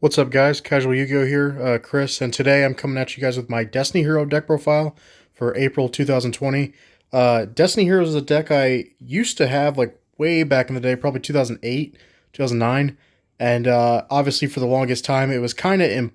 What's up, guys? Casual Yu-Gi-Oh here, Chris, and today I'm coming at you guys with my Destiny Hero deck profile for April 2020. Destiny Heroes is a deck I used to have like way back in the day, probably 2008, 2009, and obviously for the longest time it was kind of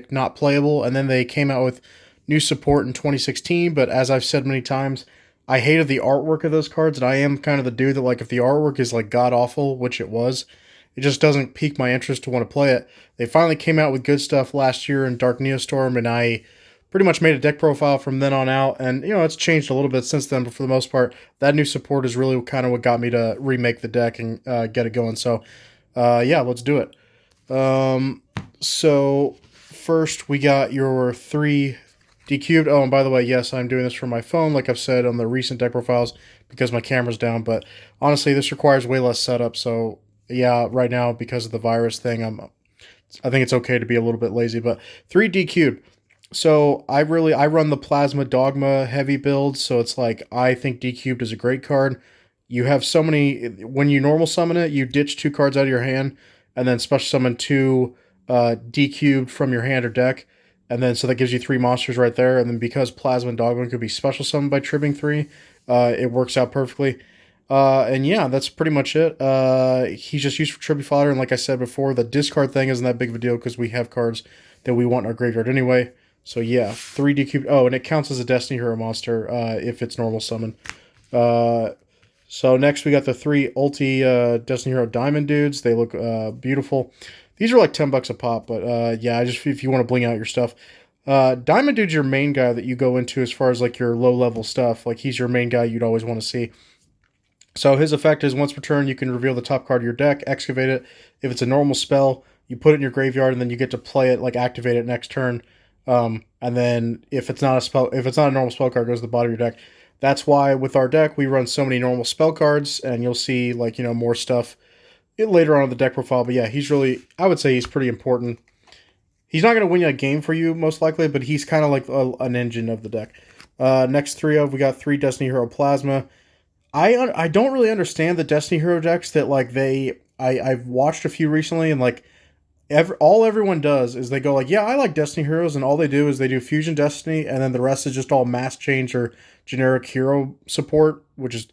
not playable, and then they came out with new support in 2016, but as I've said many times, I hated the artwork of those cards, and I am kind of the dude that like if the artwork is like god-awful, which it was, it just doesn't pique my interest to want to play it. They finally came out with good stuff last year in Dark Neostorm, and I pretty much made a deck profile from then on out. And, it's changed a little bit since then, but for the most part, that new support is really kind of what got me to remake the deck and get it going. So, yeah, let's do it. So, first, we got your 3 D-cubed. Oh, and by the way, yes, I'm doing this from my phone, like I've said on the recent deck profiles, because my camera's down. But honestly, this requires way less setup, so yeah, right now because of the virus thing, I think it's okay to be a little bit lazy. But 3D cubed. So I run the Plasma Dogma heavy build, so it's like I think D cubed is a great card. You have so many when you normal summon it, you ditch 2 cards out of your hand, and then special summon 2 D cubed from your hand or deck, and then so that gives you 3 monsters right there. And then because Plasma and Dogma could be special summoned by tripping 3, it works out perfectly. And yeah, that's pretty much it. He's just used for tribute fodder, and like I said before, the discard thing isn't that big of a deal because we have cards that we want in our graveyard anyway. So yeah, 3D cube. Oh, and it counts as a Destiny Hero monster if it's normal summon. So next we got the 3 ulti Destiny Hero Diamond dudes. They look beautiful. These are like $10 a pop, but yeah, just if you want to bling out your stuff. Diamond dude's your main guy that you go into as far as like your low level stuff. Like he's your main guy you'd always want to see. So his effect is once per turn, you can reveal the top card of your deck, excavate it. If it's a normal spell, you put it in your graveyard, and then you get to play it, like activate it next turn. And then if it's not a normal spell card, it goes to the bottom of your deck. That's why with our deck we run so many normal spell cards, and you'll see like more stuff later on in the deck profile. But yeah, I would say he's pretty important. He's not going to win a game for you most likely, but he's kind of like an engine of the deck. Next we got 3 Destiny Hero Plasma. I don't really understand the Destiny Hero decks that like I've watched a few recently, and like all everyone does is they go like, yeah, I like Destiny Heroes, and all they do is they do Fusion Destiny, and then the rest is just all mass change or generic hero support, which is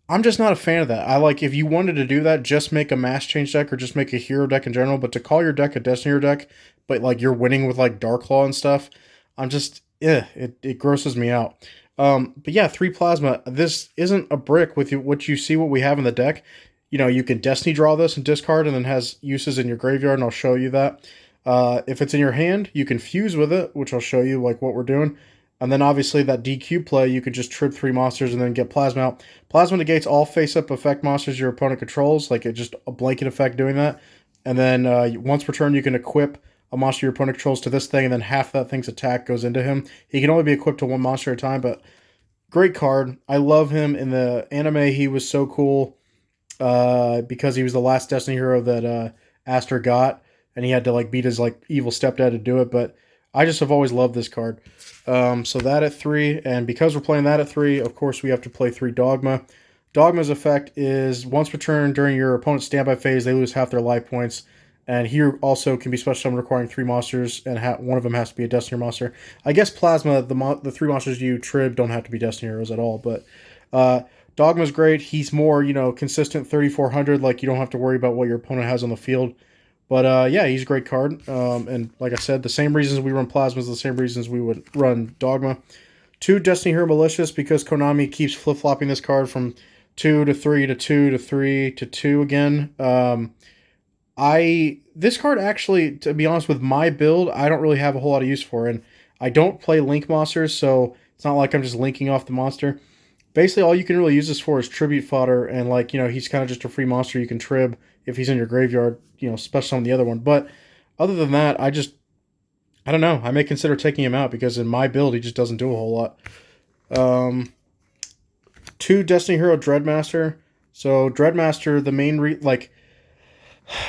I'm just not a fan of that. I like if you wanted to do that, just make a mass change deck or just make a hero deck in general, but to call your deck a Destiny Hero deck, but like you're winning with like Darklaw and stuff, I'm just it grosses me out. But yeah, 3 Plasma. This isn't a brick with what you see what we have in the deck. You can Destiny draw this and discard, and then has uses in your graveyard, and I'll show you that. If it's in your hand, you can fuse with it, which I'll show you like what we're doing. And then obviously that DQ play, you could just trip 3 monsters and then get Plasma out. Plasma negates all face-up effect monsters your opponent controls, like it's just a blanket effect doing that. And then once per turn, you can equip a monster your opponent controls to this thing, and then half that thing's attack goes into him. He can only be equipped to 1 monster at a time, but great card. I love him. In the anime, he was so cool because he was the last Destiny hero that Aster got, and he had to like beat his like evil stepdad to do it. But I just have always loved this card. So that at 3, and because we're playing that at 3, of course we have to play 3 Dogma. Dogma's effect is once per turn during your opponent's standby phase, they lose half their life points. And here also can be special summon requiring 3 monsters, and one of them has to be a Destiny monster. I guess Plasma, the 3 monsters you trib don't have to be Destiny heroes at all, but Dogma's great. He's more, consistent 3,400, like you don't have to worry about what your opponent has on the field. But yeah, he's a great card. And like I said, the same reasons we run Plasma is the same reasons we would run Dogma. 2 Destiny Hero Malicious, because Konami keeps flip-flopping this card from 2 to 3 to 2 to 3 to 2 again. This card actually, to be honest, with my build, I don't really have a whole lot of use for, and I don't play link monsters, so it's not like I'm just linking off the monster. Basically, all you can really use this for is tribute fodder, and like he's kind of just a free monster you can trib if he's in your graveyard, especially on the other one. But other than that, I don't know. I may consider taking him out because in my build he just doesn't do a whole lot. 2 Destiny Hero Dreadmaster. So Dreadmaster, the main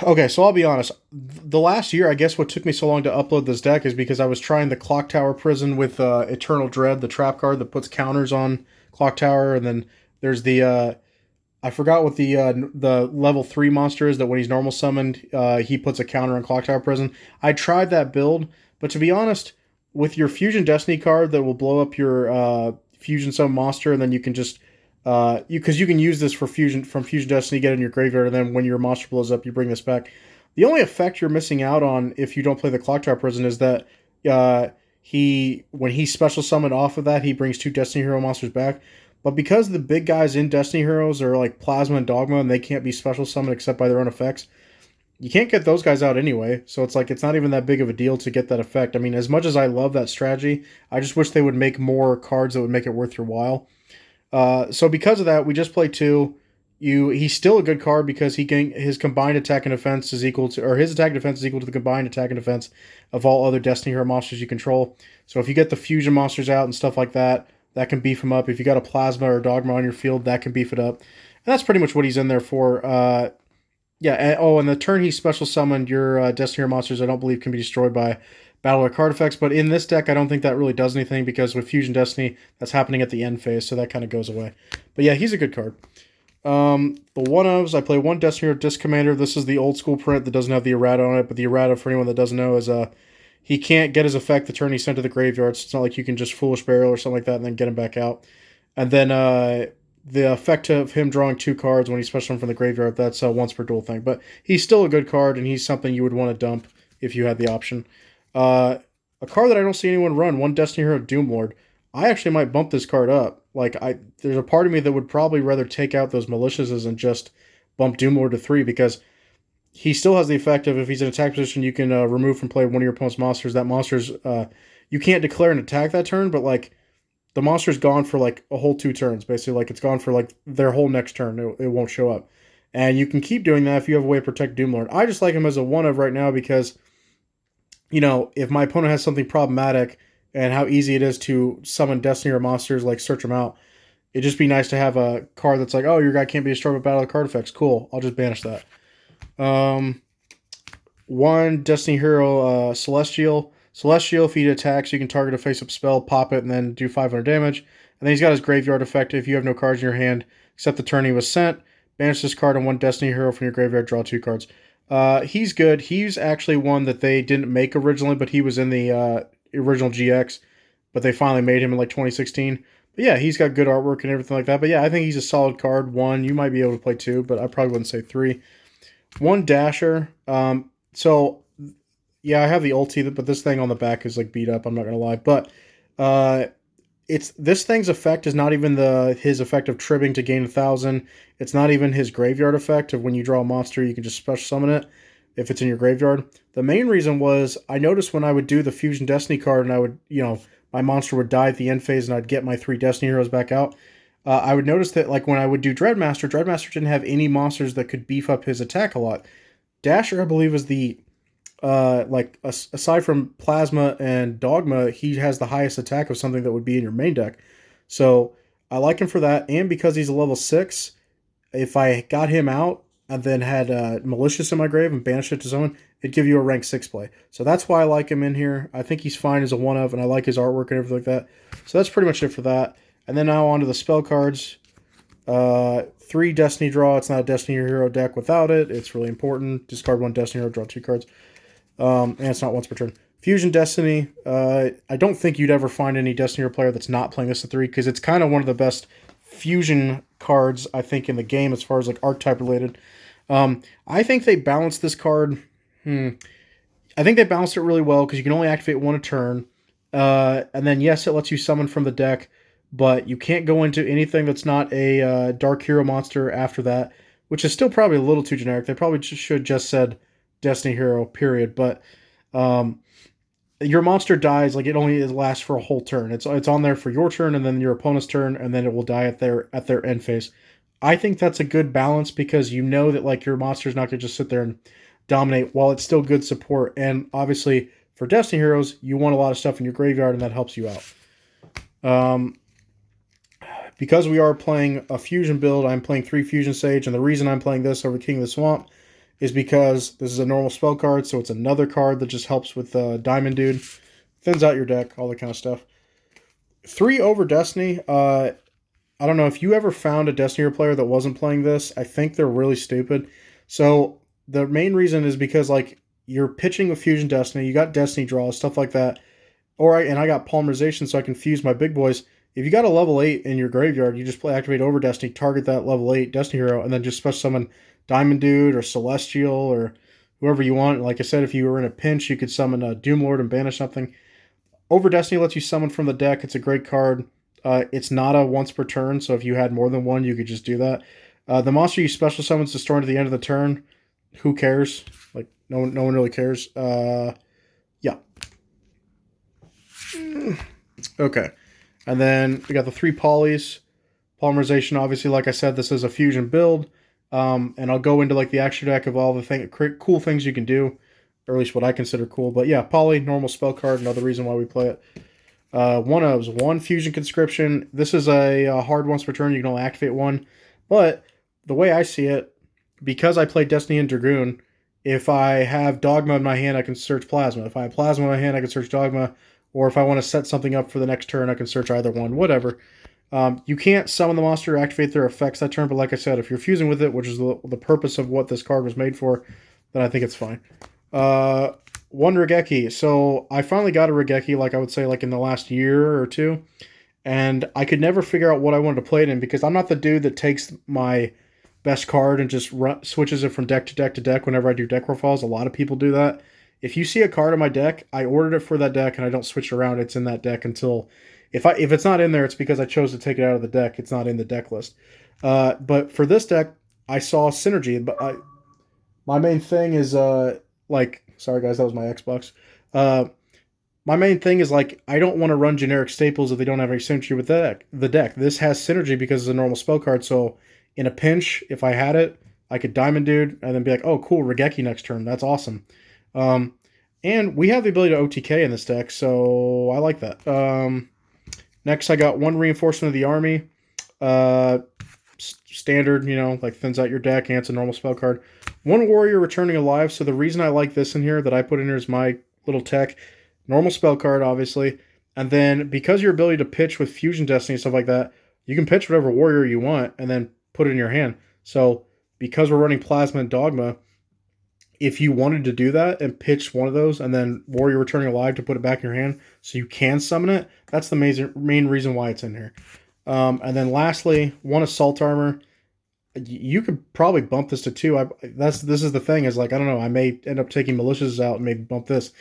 okay, so I'll be honest. The last year, I guess what took me so long to upload this deck is because I was trying the Clock Tower Prison with Eternal Dread, the trap card that puts counters on Clock Tower, and then there's the I forgot what the level 3 monster is that when he's normal summoned, he puts a counter on Clock Tower Prison. I tried that build, but to be honest, with your Fusion Destiny card that will blow up your Fusion Summon monster, and then you can just because you can use this for Fusion Destiny, get it in your graveyard, and then when your monster blows up, you bring this back. The only effect you're missing out on if you don't play the Clock Tower Prison is that when he special summoned off of that, he brings 2 Destiny Hero monsters back. But because the big guys in Destiny Heroes are like Plasma and Dogma, and they can't be special summoned except by their own effects, you can't get those guys out anyway. So it's like it's not even that big of a deal to get that effect. I mean, as much as I love that strategy, I just wish they would make more cards that would make it worth your while. So because of that, we just play 2. He's still a good card because his combined attack and defense is equal to, or his attack and defense is equal to the combined attack and defense of all other Destiny Hero monsters you control. So if you get the fusion monsters out and stuff like that, that can beef him up. If you got a plasma or a dogma on your field, that can beef it up. And that's pretty much what he's in there for. Yeah. And the turn he special summoned, your Destiny Hero monsters, I don't believe can be destroyed by battle or card effects. But in this deck, I don't think that really does anything because with Fusion Destiny, that's happening at the end phase, so that kind of goes away. But yeah, he's a good card. The one-ofs, I play 1 Destiny Hero Disc Commander. This is the old school print that doesn't have the errata on it, but the errata, for anyone that doesn't know, is he can't get his effect the turn he's sent to the graveyard. So it's not like you can just Foolish Burial or something like that and then get him back out. And then the effect of him drawing 2 cards when he's special from the graveyard, that's a once per duel thing. But he's still a good card, and he's something you would want to dump if you had the option. A card that I don't see anyone run, 1 Destiny Hero Doomlord. I actually might bump this card up. There's a part of me that would probably rather take out those Maliciouses and just bump Doomlord to 3 because he still has the effect of if he's in attack position, you can remove from play one of your opponent's monsters. That monster's you can't declare an attack that turn, but like the monster's gone for like a whole 2 turns, basically. Like it's gone for like their whole next turn. It won't show up, and you can keep doing that if you have a way to protect Doomlord. I just like him as a one of right now because if my opponent has something problematic and how easy it is to summon Destiny or monsters, like search them out, it'd just be nice to have a card that's like, oh, your guy can't be destroyed by battle of card effects. Cool, I'll just banish that. 1 Destiny Hero Celestial. Celestial, if he attacks, you can target a face-up spell, pop it, and then do 500 damage. And then he's got his graveyard effect. If you have no cards in your hand, except the turn he was sent, banish this card on 1 Destiny Hero from your graveyard, draw 2 cards. He's good. He's actually one that they didn't make originally, but he was in the original GX, but they finally made him in like 2016. But yeah, he's got good artwork and everything like that. But yeah, I think he's a solid card. 1, you might be able to play 2, but I probably wouldn't say 3. 1 Dasher. So yeah, I have the ulti, but this thing on the back is like beat up. I'm not gonna lie, but it's this thing's effect is not even his effect of tribbing to gain 1,000. It's not even his graveyard effect of when you draw a monster, you can just special summon it if it's in your graveyard. The main reason was I noticed when I would do the Fusion Destiny card and I would, my monster would die at the end phase and I'd get my 3 Destiny Heroes back out. I would notice that like when I would do Dreadmaster didn't have any monsters that could beef up his attack a lot. Dasher, I believe, is the aside from Plasma and Dogma, he has the highest attack of something that would be in your main deck. So I like him for that, and because he's a level 6, if I got him out and then had Malicious in my grave and banished it to someone, it'd give you a rank 6 play. So that's why I like him in here. I think he's fine as a one of, and I like his artwork and everything like that. So that's pretty much it for that. And then now on to the spell cards. 3 Destiny draw. It's not a Destiny Hero deck without it. It's really important. Discard 1 Destiny Hero, draw 2 cards. And it's not once per turn. Fusion Destiny. I don't think you'd ever find any Destiny Hero player that's not playing this at 3 because it's kind of one of the best fusion cards, I think, in the game as far as like archetype related. I think they balanced this card. I think they balanced it really well because you can only activate 1 a turn. And then, yes, it lets you summon from the deck, but you can't go into anything that's not a Dark Hero monster after that, which is still probably a little too generic. They probably should just said Destiny Hero, period. But your monster dies, like it only lasts for a whole turn. It's on there for your turn and then your opponent's turn, and then it will die at their end phase. I think that's a good balance because you know that like your monster's not going to just sit there and dominate while it's still good support. And obviously for Destiny Heroes, you want a lot of stuff in your graveyard, and that helps you out. Because we are playing a fusion build, I'm playing 3 Fusion Sage, and the reason I'm playing this over King of the Swamp is because this is a normal spell card, so it's another card that just helps with Diamond Dude. Thins out your deck, all that kind of stuff. 3 over Destiny. I don't know if you ever found a Destiny Hero player that wasn't playing this. I think they're really stupid. So the main reason is because like you're pitching with Fusion Destiny, you got Destiny draws, stuff like that. And I got polymerization, so I can fuse my big boys. If you got a level 8 in your graveyard, you just play Activate Over Destiny, target that level 8 Destiny hero, and then just special summon Diamond Dude or Celestial or whoever you want. Like I said, if you were in a pinch, you could summon a Doom Lord and banish something. Over Destiny lets you summon from the deck. It's a great card. It's not a once per turn, so if you had more than one, you could just do that. The monster you special summons to store into the end of the turn. Who cares? Like no one really cares. Yeah. Okay. And then we got the 3 polys. Polymerization, obviously, like I said, this is a fusion build. And I'll go into like the extra deck of all the cool things you can do, or at least what I consider cool. But yeah, poly, normal spell card, another reason why we play it. One fusion conscription. This is a hard once per turn. You can only activate one. But the way I see it, because I play Destiny and Dragoon, if I have Dogma in my hand, I can search Plasma. If I have Plasma in my hand, I can search Dogma. Or if I want to set something up for the next turn, I can search either one, whatever. You can't summon the monster or activate their effects that turn, but like I said, if you're fusing with it, which is the purpose of what this card was made for, then I think it's fine. One Regeki. So I finally got a Regeki, like I would say, like in the last year or two, and I could never figure out what I wanted to play it in because I'm not the dude that takes my best card and just switches it from deck to deck to deck whenever I do deck profiles. A lot of people do that. If you see a card on my deck, I ordered it for that deck and I don't switch around. It's in that deck until if it's not in there, it's because I chose to take it out of the deck. It's not in the deck list. But for this deck, I saw synergy. But my main thing is sorry guys, that was my Xbox. My main thing is like I don't want to run generic staples if they don't have any synergy with the deck. This has synergy because it's a normal spell card. So in a pinch, if I had it, I could Diamond Dude and then be like, oh cool, Regeki next turn. That's awesome. And we have the ability to OTK in this deck, so I like that. Next, I got one reinforcement of the army. Standard, like thins out your deck, and it's a normal spell card. One warrior returning alive, so the reason I like this in here that I put in here is my little tech. Normal spell card, obviously. And then, because your ability to pitch with Fusion Destiny and stuff like that, you can pitch whatever warrior you want and then put it in your hand. So, because we're running Plasma and Dogma, if you wanted to do that and pitch one of those and then Warrior Returning Alive to put it back in your hand so you can summon it, that's the main reason why it's in here. And then lastly, one Assault Armor. You could probably bump this to 2. This is the thing, is like, I don't know, I may end up taking Malicious out and maybe bump this.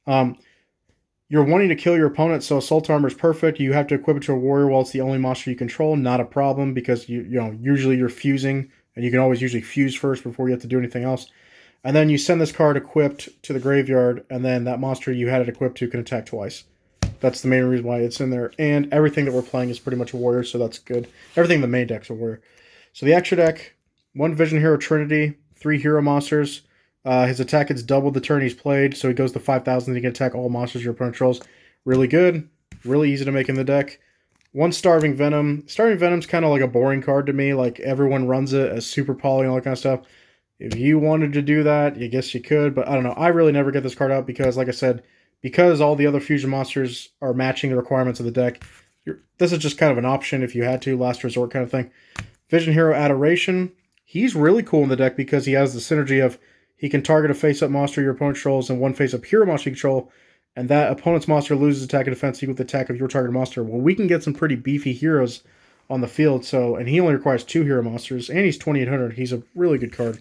You're wanting to kill your opponent, so Assault Armor is perfect. You have to equip it to a Warrior while it's the only monster you control. Not a problem, because usually you're fusing, and you can always usually fuse first before you have to do anything else. And then you send this card equipped to the graveyard, and then that monster you had it equipped to can attack twice. That's the main reason why it's in there. And everything that we're playing is pretty much a warrior, so that's good. Everything in the main deck's a warrior. So the extra deck, 1 Vision Hero Trinity, 3 hero monsters. His attack is doubled the turn he's played, so he goes to 5,000 and he can attack all monsters your opponent controls. Really good. Really easy to make in the deck. 1 Starving Venom. Starving Venom's kind of like a boring card to me. Like, everyone runs it as super poly and all that kind of stuff. If you wanted to do that, I guess you could, but I don't know. I really never get this card out because, like I said, because all the other fusion monsters are matching the requirements of the deck, this is just kind of an option if you had to, last resort kind of thing. Vision Hero Adoration. He's really cool in the deck because he has the synergy of he can target a face-up monster your opponent controls and 1 face-up hero monster you control, and that opponent's monster loses attack and defense equal to the attack of your target monster. Well, we can get some pretty beefy heroes on the field, and he only requires 2 hero monsters, and he's 2,800. He's a really good card.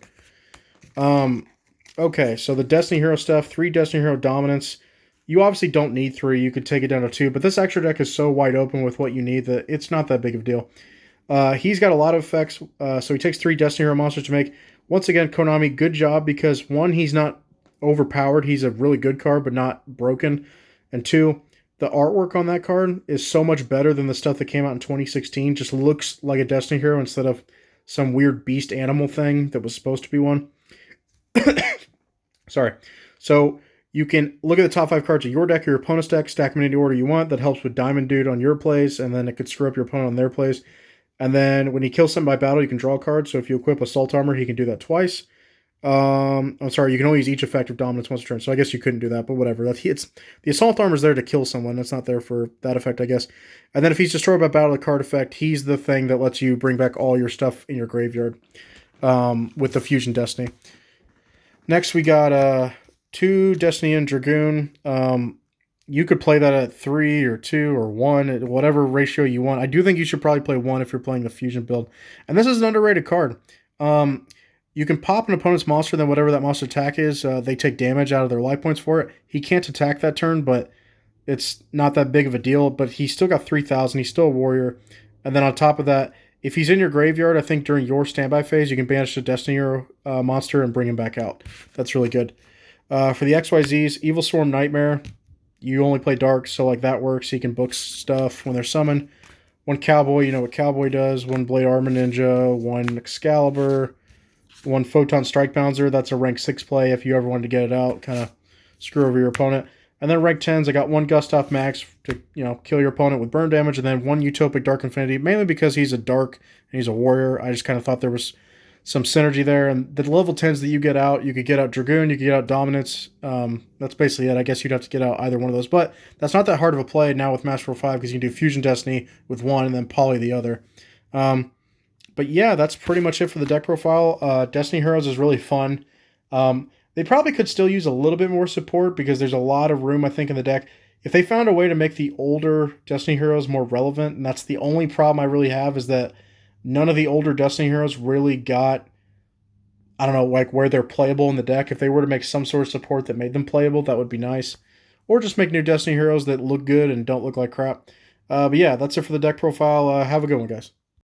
Okay, so the Destiny Hero stuff, 3 Destiny Hero Dominance. You obviously don't need 3, you could take it down to 2, but this extra deck is so wide open with what you need that it's not that big of a deal. He's got a lot of effects, so he takes 3 Destiny Hero monsters to make. Once again, Konami, good job, because 1, he's not overpowered, he's a really good card, but not broken, and 2, the artwork on that card is so much better than the stuff that came out in 2016, just looks like a Destiny Hero instead of some weird beast animal thing that was supposed to be one. Sorry. So you can look at the top 5 cards of your deck or your opponent's deck, stack them in any order you want. That helps with Diamond Dude on your plays, and then it could screw up your opponent on their plays. And then when he kills something by battle, you can draw a card. So if you equip Assault Armor, he can do that twice. I'm sorry, you can only use each effect of dominance once a turn, so I guess you couldn't do that, but whatever. It's the assault armor is there to kill someone. That's not there for that effect, I guess. And then if he's destroyed by battle, the card effect, he's the thing that lets you bring back all your stuff in your graveyard with the Fusion Destiny. Next, we got 2 Destiny and Dragoon. You could play that at 3 or 2 or 1, whatever ratio you want. I do think you should probably play 1 if you're playing the Fusion build. And this is an underrated card. You can pop an opponent's monster, then whatever that monster attack is, they take damage out of their life points for it. He can't attack that turn, but it's not that big of a deal. But he's still got 3,000. He's still a warrior. And then on top of that, if he's in your graveyard, I think during your standby phase, you can banish a Destiny Hero monster and bring him back out. That's really good. For the XYZs, Evil Swarm Nightmare, you only play Dark, so like that works. He can book stuff when they're summoned. 1 Cowboy, you know what Cowboy does. 1 Blade Armor Ninja. 1 Excalibur. 1 Photon Strike Bouncer. That's a rank 6 play if you ever wanted to get it out. Kind of screw over your opponent. And then rank 10s, I got 1 Gustav Max to kill your opponent with burn damage, and then 1 Utopic Dark Infinity, mainly because he's a Dark and he's a warrior. I just kind of thought there was some synergy there. And the level 10s that you could get out Dragoon, you could get out Dominance. That's basically it. I guess you'd have to get out either one of those. But that's not that hard of a play now with Master 5 because you can do Fusion Destiny with 1 and then Poly the other. But yeah, that's pretty much it for the deck profile. Destiny Heroes is really fun. They probably could still use a little bit more support because there's a lot of room, I think, in the deck. If they found a way to make the older Destiny Heroes more relevant, and that's the only problem I really have, is that none of the older Destiny Heroes really got, I don't know, like where they're playable in the deck. If they were to make some sort of support that made them playable, that would be nice. Or just make new Destiny Heroes that look good and don't look like crap. But yeah, that's it for the deck profile. Have a good one, guys.